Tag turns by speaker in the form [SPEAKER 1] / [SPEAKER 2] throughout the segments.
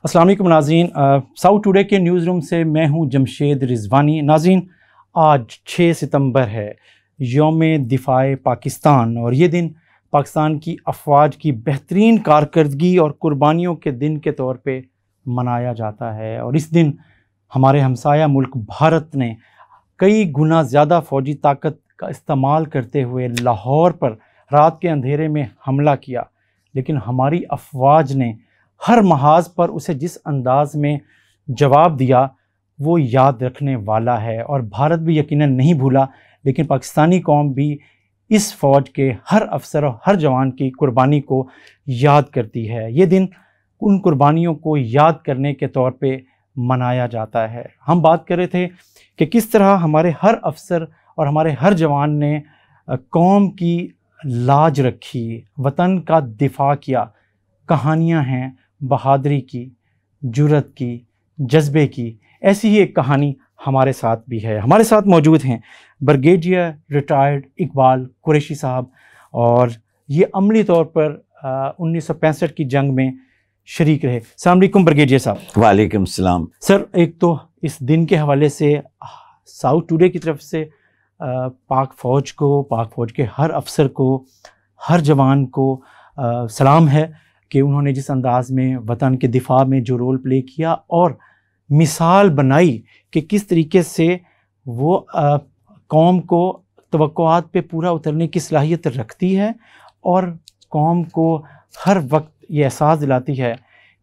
[SPEAKER 1] السلام علیکم ناظرین، ساؤتھ ٹوڈے کے نیوز روم سے میں ہوں جمشید رضوانی۔ ناظرین، آج 6 ستمبر ہے، یوم دفاع پاکستان، اور یہ دن پاکستان کی افواج کی بہترین کارکردگی اور قربانیوں کے دن کے طور پہ منایا جاتا ہے۔ اور اس دن ہمارے ہمسایہ ملک بھارت نے کئی گنا زیادہ فوجی طاقت کا استعمال کرتے ہوئے لاہور پر رات کے اندھیرے میں حملہ کیا، لیکن ہماری افواج نے ہر محاذ پر اسے جس انداز میں جواب دیا وہ یاد رکھنے والا ہے، اور بھارت بھی یقیناً نہیں بھولا، لیکن پاکستانی قوم بھی اس فوج کے ہر افسر اور ہر جوان کی قربانی کو یاد کرتی ہے۔ یہ دن ان قربانیوں کو یاد کرنے کے طور پہ منایا جاتا ہے۔ ہم بات کر رہے تھے کہ کس طرح ہمارے ہر افسر اور ہمارے ہر جوان نے قوم کی لاج رکھی، وطن کا دفاع کیا۔ کہانیاں ہیں بہادری کی، جرأت کی، جذبے کی۔ ایسی ہی ایک کہانی ہمارے ساتھ بھی ہے۔ ہمارے ساتھ موجود ہیں بریگیڈیئر ریٹائرڈ اقبال قریشی صاحب، اور یہ عملی طور پر 1965 کی جنگ میں شریک رہے۔ السلام علیکم بریگیڈیئر صاحب۔
[SPEAKER 2] وعلیکم السلام
[SPEAKER 1] سر، ایک تو اس دن کے حوالے سے ساؤتھ ٹوڈے کی طرف سے پاک فوج کو، پاک فوج کے ہر افسر کو، ہر جوان کو سلام ہے کہ انہوں نے جس انداز میں وطن کے دفاع میں جو رول پلے کیا اور مثال بنائی کہ کس طریقے سے وہ قوم کو توقعات پہ پورا اترنے کی صلاحیت رکھتی ہے، اور قوم کو ہر وقت یہ احساس دلاتی ہے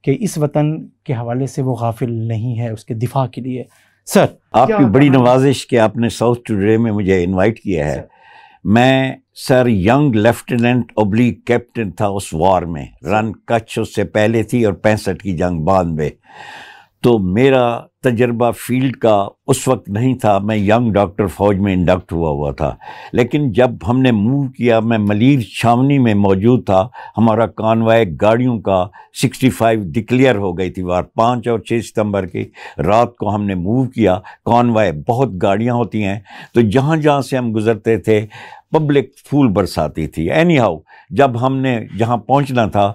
[SPEAKER 1] کہ اس وطن کے حوالے سے وہ غافل نہیں ہے اس کے دفاع کے لیے۔ سر،
[SPEAKER 2] آپ کی بڑی نوازش کہ آپ نے ساؤتھ ٹوڈے میں مجھے انوائٹ کیا ہے۔ میں سر ینگ لیفٹیننٹ اوبلیگ کیپٹن تھا اس وار میں، رن کچھ اس سے پہلے تھی اور 65 کی جنگ 92، تو میرا تجربہ فیلڈ کا اس وقت نہیں تھا۔ میں ینگ ڈاکٹر فوج میں انڈکٹ ہوا تھا، لیکن جب ہم نے موو کیا، میں ملیر چھاونی میں موجود تھا۔ ہمارا کانوائے گاڑیوں کا 65 ڈکلیئر ہو گئی تھی وار 5 اور 6 ستمبر کی رات کو ہم نے موو کیا۔ کانوائے بہت گاڑیاں ہوتی ہیں، تو جہاں جہاں سے ہم گزرتے تھے پبلک پھول برساتی تھی۔ اینی ہاؤ، جب ہم نے جہاں پہنچنا تھا،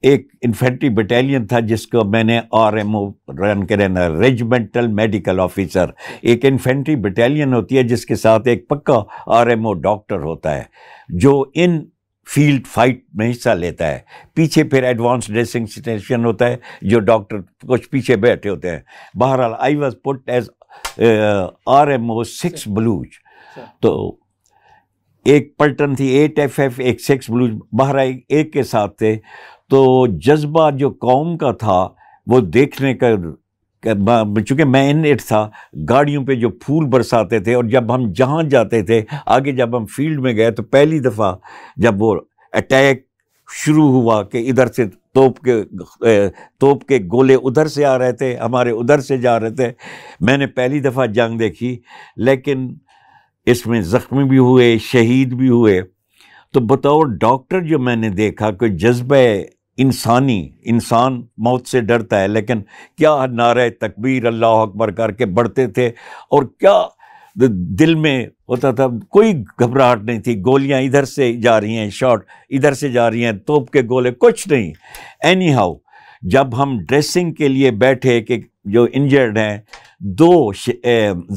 [SPEAKER 2] ایک انفینٹری بٹالین تھا جس کو میں نے RMO رن کرنا، ریجمنٹل میڈیکل آفیسر۔ ایک انفینٹری بٹالین ہوتی ہے جس کے ساتھ ایک پکا RMO ڈاکٹر ہوتا ہے جو ان فیلڈ فائٹ میں حصہ لیتا ہے۔ پیچھے پھر ایڈوانس ڈریسنگ اسٹیشن ہوتا ہے جو ڈاکٹر کچھ پیچھے بیٹھے ہوتے ہیں۔ بہرحال I was put as RMO 6 Baloch, تو ایک پلٹن تھی 8 FF، ایک 6 بلوچ، بہرحال ایک کے ساتھ تھے۔ تو جذبہ جو قوم کا تھا وہ دیکھنے کا، چونکہ میں ان اٹ تھا، گاڑیوں پہ جو پھول برساتے تھے، اور جب ہم جہاں جاتے تھے آگے، جب ہم فیلڈ میں گئے تو پہلی دفعہ جب وہ اٹیک شروع ہوا کہ ادھر سے توپ کے گولے ادھر سے آ رہے تھے، ہمارے ادھر سے جا رہے تھے، میں نے پہلی دفعہ جنگ دیکھی، لیکن اس میں زخمی بھی ہوئے، شہید بھی ہوئے۔ تو بطور ڈاکٹر جو میں نے دیکھا کہ جذبہ انسان موت سے ڈرتا ہے، لیکن کیا نعرہ تکبیر اللہ اکبر کر کے بڑھتے تھے، اور کیا دل میں ہوتا تھا، کوئی گھبراہٹ نہیں تھی۔ گولیاں ادھر سے جا رہی ہیں، شاٹ ادھر سے جا رہی ہیں، توپ کے گولے کچھ نہیں۔ اینی ہاؤ، جب ہم ڈریسنگ کے لیے بیٹھے کہ جو انجرڈ ہیں، 2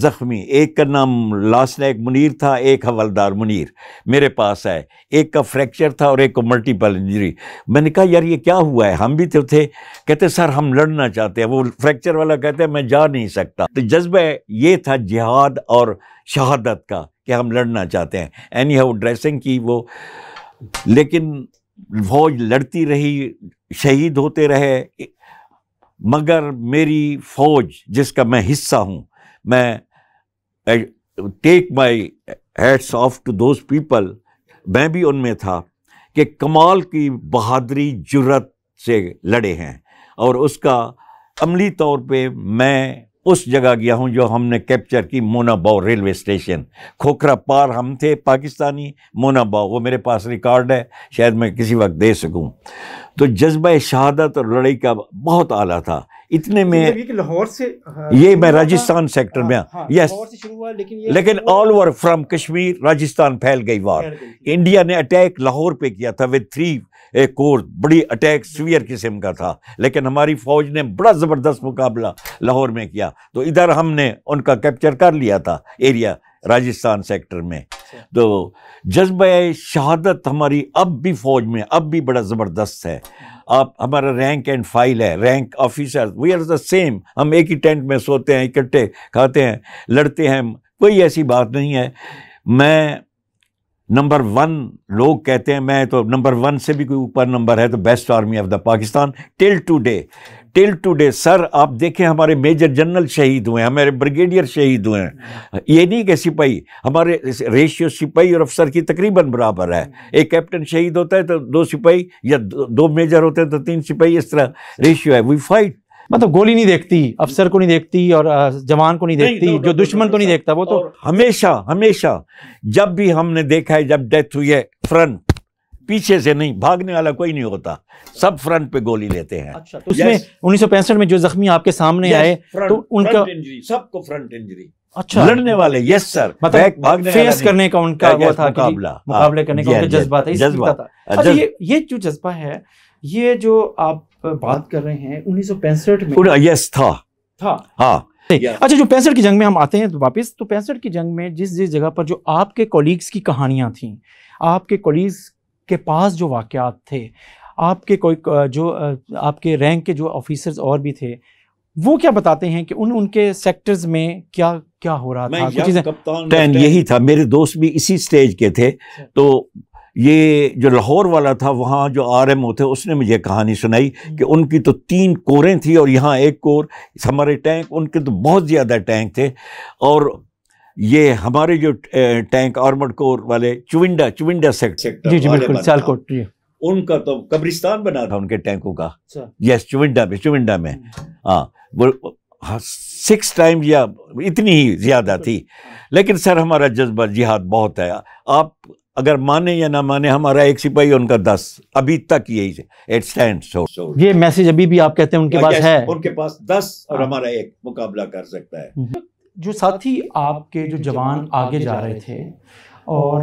[SPEAKER 2] زخمی، ایک کا نام لاسنیک منیر تھا، ایک حوالدار منیر میرے پاس ہے، ایک کا فریکچر تھا اور ایک کو ملٹیپل انجری۔ میں نے کہا یار یہ کیا ہوا ہے؟ ہم بھی تو تھے۔ کہتے سر ہم لڑنا چاہتے ہیں۔ وہ فریکچر والا کہتے ہیں میں جا نہیں سکتا۔ تو جذبہ یہ تھا جہاد اور شہادت کا کہ ہم لڑنا چاہتے ہیں۔ اینی ہاؤ ڈریسنگ کی وہ، لیکن فوج لڑتی رہی، شہید ہوتے رہے، مگر میری فوج جس کا میں حصہ ہوں، میں take my hats off to those people, میں بھی ان میں تھا، کہ کمال کی بہادری جرأت سے لڑے ہیں، اور اس کا عملی طور پہ میں اس جگہ گیا ہوں جو ہم نے کیپچر کی، مونا باؤ ریلوے اسٹیشن، کھوکھرا پار ہم تھے پاکستانی، مونا باؤ وہ میرے پاس ریکارڈ ہے، شاید میں کسی وقت دے سکوں۔ تو جذبہ شہادت اور لڑائی کا بہت اعلیٰ تھا۔ اتنے میں
[SPEAKER 1] لاہور سے،
[SPEAKER 2] یہ میں راجستھان سیکٹر میں، یس، لیکن all over from Kashmir Rajasthan پھیل گئی وار۔ انڈیا نے اٹیک لاہور پہ کیا تھا with 3 ایک کور بڑی اٹیک سویئر قسم کا تھا، لیکن ہماری فوج نے بڑا زبردست مقابلہ لاہور میں کیا، تو ادھر ہم نے ان کا کیپچر کر لیا تھا ایریا راجستھان سیکٹر میں. تو جذبہ شہادت ہماری اب بھی فوج میں اب بھی بڑا زبردست ہے. آپ ہمارا رینک اینڈ فائل ہے، rank officer we are the same, ہم ایک ہی ٹینٹ میں سوتے ہیں، اکٹھے کھاتے ہیں، لڑتے ہیں، کوئی ایسی بات نہیں ہے. میں نمبر 1 لوگ کہتے ہیں، میں تو نمبر 1 سے بھی کوئی اوپر نمبر ہے تو best army of the Pakistan till today. Sir آپ دیکھیں ہمارے میجر جنرل شہید ہوئے ہیں، ہمارے بریگیڈیئر شہید ہوئے ہیں. یہ نہیں کہ سپاہی، ہمارے ریشیو سپاہی اور افسر کی تقریباً برابر ہے. ایک کیپٹن شہید ہوتا ہے تو 2 سپاہی، یا 2 میجر ہوتے ہیں تو 3 سپاہی، اس طرح ریشیو ہے. وی فائٹ.
[SPEAKER 1] مطلب گولی نہیں دیکھتی، افسر کو نہیں دیکھتی اور جوان کو نہیں دیکھتی، جو دشمن کو نہیں دیکھتا وہ تو
[SPEAKER 2] ہمیشہ جب بھی ہم نے دیکھا ہے جب ڈیتھ ہوئی ہے فرنٹ، پیچھے سے نہیں، بھاگنے والا کوئی نہیں ہوتا، سب فرنٹ پہ گولی لیتے ہیں.
[SPEAKER 1] اچھا، تو اس میں 1965 میں جو زخمی آپ کے سامنے آئے تو ان کا
[SPEAKER 2] سب کو فرنٹ انجری.
[SPEAKER 1] اچھا،
[SPEAKER 2] لڑنے والے، یس سر،
[SPEAKER 1] مطلب فیس کرنے کا ان کا وہ تھا، مقابلے کرنے کا ان کا جذبہ تھا. اچھا، یہ جو جذبہ ہے، یہ جو آپ بات کر رہے ہیں 1965 میں،
[SPEAKER 2] یس تھا. ہاں.
[SPEAKER 1] اچھا، جو 65 کی جنگ میں ہم آتے ہیں واپس، تو 65 کی جنگ میں جس جگہ پر جو آپ کے کولیگز کی کہانیاں تھیں، آپ کے کولیگز کے پاس جو واقعات تھے، آپ کے کوئی جو آپ کے رینک کے جو آفیسرز اور بھی تھے، وہ کیا بتاتے ہیں کہ ان کے سیکٹرز میں کیا ہو رہا تھا؟ کچھ چیزیں
[SPEAKER 2] یہی تھا. میرے دوست بھی اسی سٹیج کے تھے. تو یہ جو لاہور والا تھا، وہاں جو RMO تھے، اس نے مجھے کہانی سنائی کہ ان کی تو 3 کوریں تھیں اور یہاں 1 کور. ہمارے ٹینک، ان کے تو بہت زیادہ ٹینک تھے. اور یہ ہمارے جو ٹینک آرمڈ کور والے چونڈا سیکٹر،
[SPEAKER 1] جی بالکل، سیالکوٹ،
[SPEAKER 2] ان کا تو قبرستان بنا تھا ان کے ٹینکوں کا. یس، چونڈا میں. ہاں، وہ 6 ٹائم یا اتنی ہی زیادہ تھی. لیکن سر ہمارا جذبہ جہاد بہت ہے. آپ اگر مانے یا نہ مانے، ہمارا 1 سپاہی ان کا 10، ابھی تک یہی اٹ سٹینڈز.
[SPEAKER 1] یہ میسج ابھی بھی آپ کہتے ہیں ان کے پاس ہے؟
[SPEAKER 2] ان کے پاس 10 اور ہمارا 1 مقابلہ کر سکتا ہے.
[SPEAKER 1] جو ساتھی آپ کے جو جوان آگے جا رہے تھے اور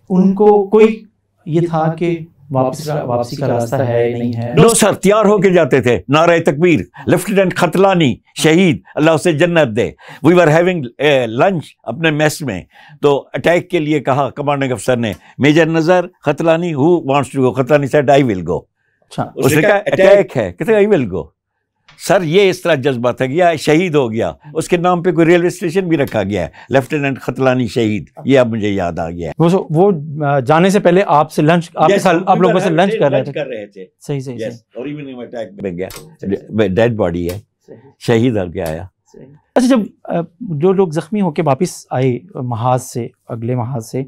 [SPEAKER 1] ان کو کوئی یہ تھا کہ واپسی کا راستہ ہے نہیں ہے؟
[SPEAKER 2] نو سر، تیار ہو کے جاتے تھے. نعرہ تکبیر، لیفٹیننٹ خطلانی شہید، اللہ اسے جنت دے. وی ور ہیونگ لنچ اپنے میس میں، تو اٹیک کے لیے کہا کمانڈنگ افسر نے، major Nazar Khatlani who wants to go. Khatlani said I will go. اس نے کہا اٹیک ہے، کہتے آئی ول گو. سر یہ اس طرح جذبہ تھا، گیا شہید ہو گیا. اس کے نام پہ کوئی ریلوے اسٹیشن بھی رکھا گیا ہے، لیفٹیننٹ خطلانی شہید. یہ اب مجھے یاد آ گیا ہے.
[SPEAKER 1] وہ جانے سے پہلے آپ سے لنچ، آپ لوگوں سے لنچ کر رہے تھے. صحیح.
[SPEAKER 2] اور ایون اٹیک میں گیا، ڈیڈ باڈی ہے، شہید ہو کے آیا.
[SPEAKER 1] اچھا، جب جو لوگ زخمی ہو کے واپس آئے محاذ سے، اگلے محاذ سے،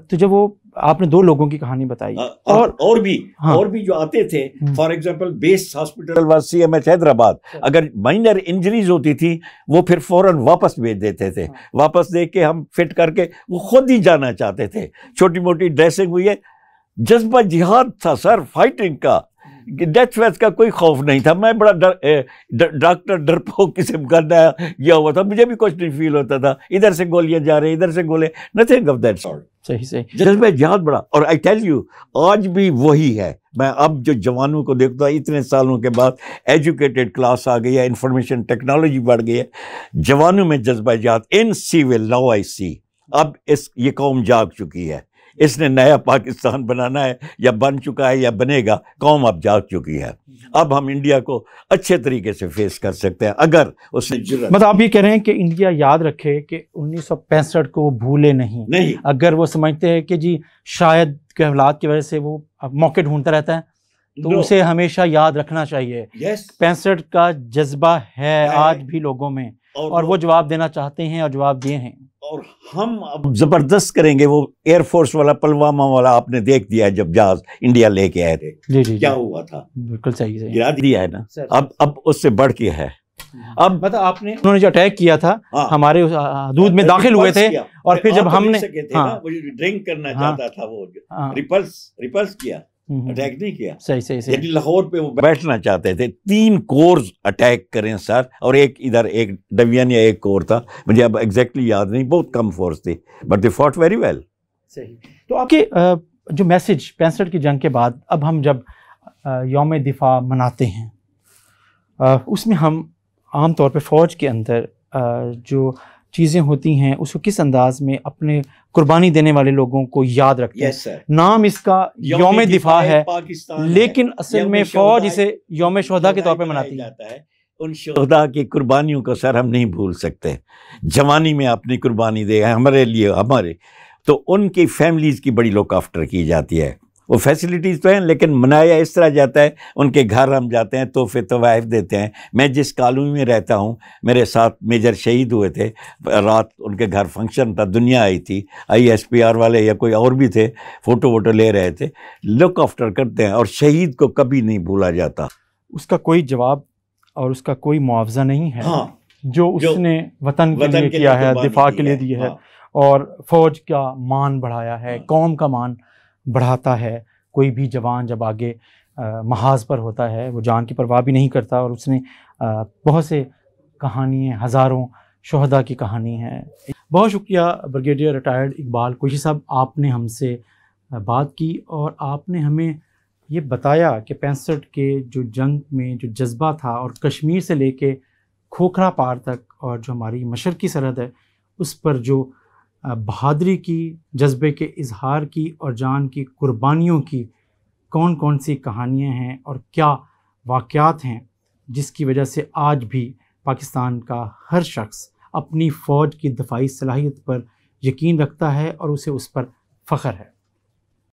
[SPEAKER 1] تو جب وہ آپ نے 2 لوگوں کی کہانی بتائی،
[SPEAKER 2] اور بھی جو آتے تھے. For example base hospital was CMH Hyderabad. اگر مائنر انجریز ہوتی تھی وہ پھر فوراً واپس بھیج دیتے تھے. واپس دے کے ہم فٹ کر کے وہ خود ہی جانا چاہتے تھے. چھوٹی موٹی ڈریسنگ ہوئی ہے. جذبہ جہاد تھا سر، فائٹنگ کا. ڈیتھ ویتھ کا کوئی خوف نہیں تھا. میں بڑا ڈاکٹر ڈرپوک قسم کا گیا ہوا تھا، مجھے بھی کچھ نہیں فیل ہوتا تھا. ادھر سے گولیاں جا رہے، ادھر سے گولے، نتھنگ آف دیٹ سارٹ.
[SPEAKER 1] صحیح.
[SPEAKER 2] جذبہ جہاد بڑا. اور آئی ٹیل یو، آج بھی وہی ہے. میں اب جو جوانوں کو دیکھتا ہوں اتنے سالوں کے بعد، ایجوکیٹڈ کلاس آ گئی ہے، انفارمیشن ٹیکنالوجی بڑھ گئی ہے، جوانوں میں جذبہ جہاد ان سیول ناؤ آئی سی. اب یہ قوم جاگ چکی ہے. اس نے نیا پاکستان بنانا ہے، یا بن چکا ہے یا بنے گا. قوم اب جاگ چکی ہے. اب ہم انڈیا کو اچھے طریقے سے فیس کر سکتے ہیں اگر اس نے جرأت.
[SPEAKER 1] مطلب آپ یہ کہہ رہے ہیں کہ انڈیا یاد رکھے کہ 1965 کو وہ بھولے نہیں. اگر وہ سمجھتے ہیں کہ جی شاید کے حالات کی وجہ سے وہ موقع ڈھونڈتا رہتا ہے، تو اسے ہمیشہ یاد رکھنا چاہیے. 65 کا جذبہ ہے آج بھی لوگوں میں، اور وہ جواب دینا چاہتے ہیں اور جواب دیے ہیں.
[SPEAKER 2] اور ہم اب زبردست کریں گے. وہ ایئر فورس والا پلوامہ والا آپ نے دیکھ دیا ہے، جب جہاز انڈیا لے کے آئے تھے.
[SPEAKER 1] جی
[SPEAKER 2] کیا ہوا تھا؟
[SPEAKER 1] بالکل صحیح.
[SPEAKER 2] گرا دیا ہے نا. اب اس سے بڑھ کے ہے.
[SPEAKER 1] اب مطلب آپ نے، انہوں نے جو اٹیک کیا تھا ہمارے حدود میں داخل ہوئے تھے، اور پھر جب ہم نے
[SPEAKER 2] ڈرنک کرنا چاہتا تھا، وہ ریپلس کیا، اٹیک نہیں کیا.
[SPEAKER 1] صحیح.
[SPEAKER 2] یعنی لاہور پہ وہ بیٹھنا چاہتے تھے. 3 کورز اٹیک کریں سر، اور ادھر ایک ڈویژن یا ایک کور تھا، مجھے اب ایگزیکٹلی یاد نہیں، بہت کم فورس تھی، but they fought very well.
[SPEAKER 1] صحیح. تو آپ کے جو میسیج 65 کی جنگ کے بعد اب ہم جب یوم دفاع مناتے ہیں اس میں ہم عام طور پہ فوج کے اندر جو چیزیں ہوتی ہیں اس کو کس انداز میں اپنے قربانی دینے والے لوگوں کو یاد رکھتے ہیں. نام اس کا یوم دفاع ہے لیکن اصل میں فوج اسے یوم شہداء کے طور پہ مناتی ہے.
[SPEAKER 2] ان شہداء کی قربانیوں کو سر ہم نہیں بھول سکتے. جوانی میں اپنی قربانی دے ہمارے لیے ہمارے تو ان کی فیملیز کی بڑی لک آفٹر کی جاتی ہے. وہ فیسلٹیز تو ہیں لیکن منایا اس طرح جاتا ہے. ان کے گھر ہم جاتے ہیں, تحفے طوائف دیتے ہیں. میں جس کالونی میں رہتا ہوں میرے ساتھ میجر شہید ہوئے تھے, رات ان کے گھر فنکشن تھا, دنیا آئی تھی, ISPR والے یا کوئی اور بھی تھے, فوٹو ووٹو لے رہے تھے. لک آفٹر کرتے ہیں اور شہید کو کبھی نہیں بھولا جاتا.
[SPEAKER 1] اس کا کوئی جواب اور اس کا کوئی معاوضہ نہیں ہے جو اس نے وطن کے لیے کیا ہے, دفاع کے لیے دی ہے اور فوج کا مان بڑھایا ہے, قوم کا مان بڑھاتا ہے. کوئی بھی جوان جب آگے محاذ پر ہوتا ہے وہ جان کی پرواہ بھی نہیں کرتا. اور اس نے بہت سے کہانی ہیں, ہزاروں شہداء کی کہانی ہے. بہت شکریہ بریگیڈیئر ریٹائرڈ اقبال قریشی صاحب, آپ نے ہم سے بات کی اور آپ نے ہمیں یہ بتایا کہ 65 کے جو جنگ میں جو جذبہ تھا اور کشمیر سے لے کے کھوکھرا پار تک اور جو ہماری مشرقی سرحد ہے اس پر جو بہادری کی, جذبے کے اظہار کی اور جان کی قربانیوں کی کون کون سی کہانیاں ہیں اور کیا واقعات ہیں جس کی وجہ سے آج بھی پاکستان کا ہر شخص اپنی فوج کی دفاعی صلاحیت پر یقین رکھتا ہے اور اسے اس پر فخر ہے.